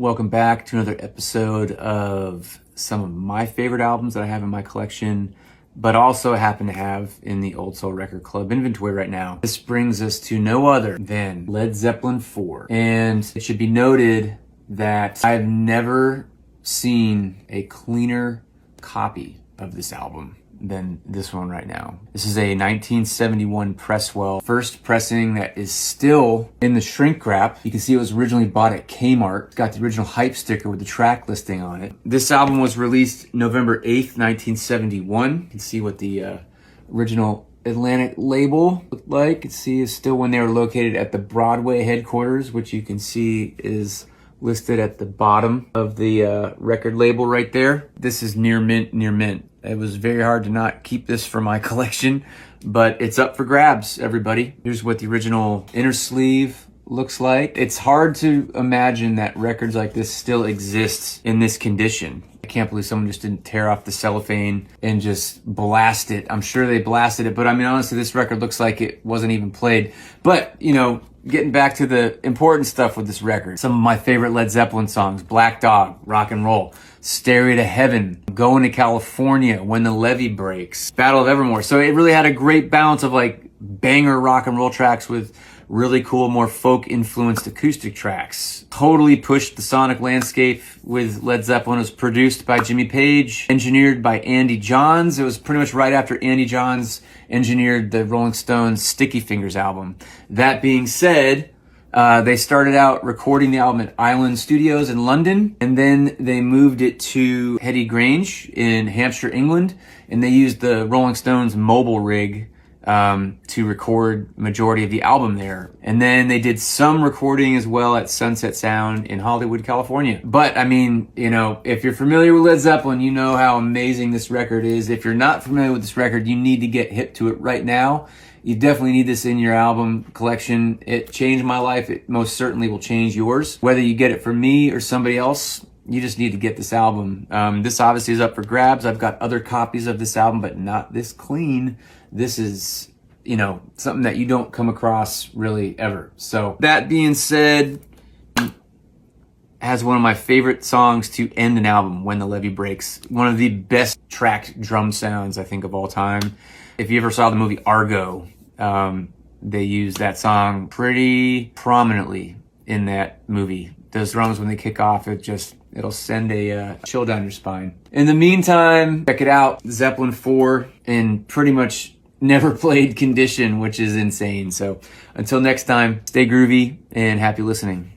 Welcome back to another episode of some of my favorite albums that I have in my collection, but also happen to have in the Old Soul Record Club inventory right now. This brings us to no other than Led Zeppelin IV. And it should be noted that I've never seen a cleaner copy of this album than this one right now. This is a 1971 Presswell first pressing that is still in the shrink wrap. You can see it was originally bought at Kmart. It's got the original hype sticker with the track listing on it. This album was released November 8th, 1971. You can see what the original Atlantic label looked like. You can see is still when they were located at the Broadway headquarters, which you can see is listed at the bottom of the record label right there. This is near mint, near mint. It was very hard to not keep this for my collection, but it's up for grabs, everybody. Here's what the original inner sleeve looks like. It's hard to imagine that records like this still exist in this condition. I can't believe someone just didn't tear off the cellophane and just blast it. I'm sure they blasted it, but I mean, honestly, this record looks like it wasn't even played. But, you know, getting back to the important stuff with this record, some of my favorite Led Zeppelin songs: Black Dog, Rock and Roll, Stairway to Heaven, Going to California, When the Levee Breaks, Battle of Evermore. So it really had a great balance of like banger rock and roll tracks with really cool, more folk influenced acoustic tracks. Totally pushed the sonic landscape with Led Zeppelin. It was produced by Jimmy Page, engineered by Andy Johns. It was pretty much right after Andy Johns engineered the Rolling Stones' Sticky Fingers album. That being said, they started out recording the album at Island Studios in London, and then they moved it to Hetty Grange in Hampshire, England, and they used the Rolling Stones mobile rig to record majority of the album there. And then they did some recording as well at Sunset Sound in Hollywood, California. But I mean, you know, if you're familiar with Led Zeppelin, you know how amazing this record is. If you're not familiar with this record, you need to get hip to it right now. You definitely need this in your album collection. It changed my life. It most certainly will change yours. Whether you get it from me or somebody else, you just need to get this album. This obviously is up for grabs. I've got other copies of this album, but not this clean. This is, you know, something that you don't come across really ever. So that being said, has one of my favorite songs to end an album, When the Levee Breaks. One of the best tracked drum sounds, I think, of all time. If you ever saw the movie Argo, they use that song pretty prominently in that movie. Those drums, when they kick off, it'll send a chill down your spine. In the meantime, check it out, Zeppelin IV, in pretty much never played condition, which is insane. So until next time, stay groovy and happy listening.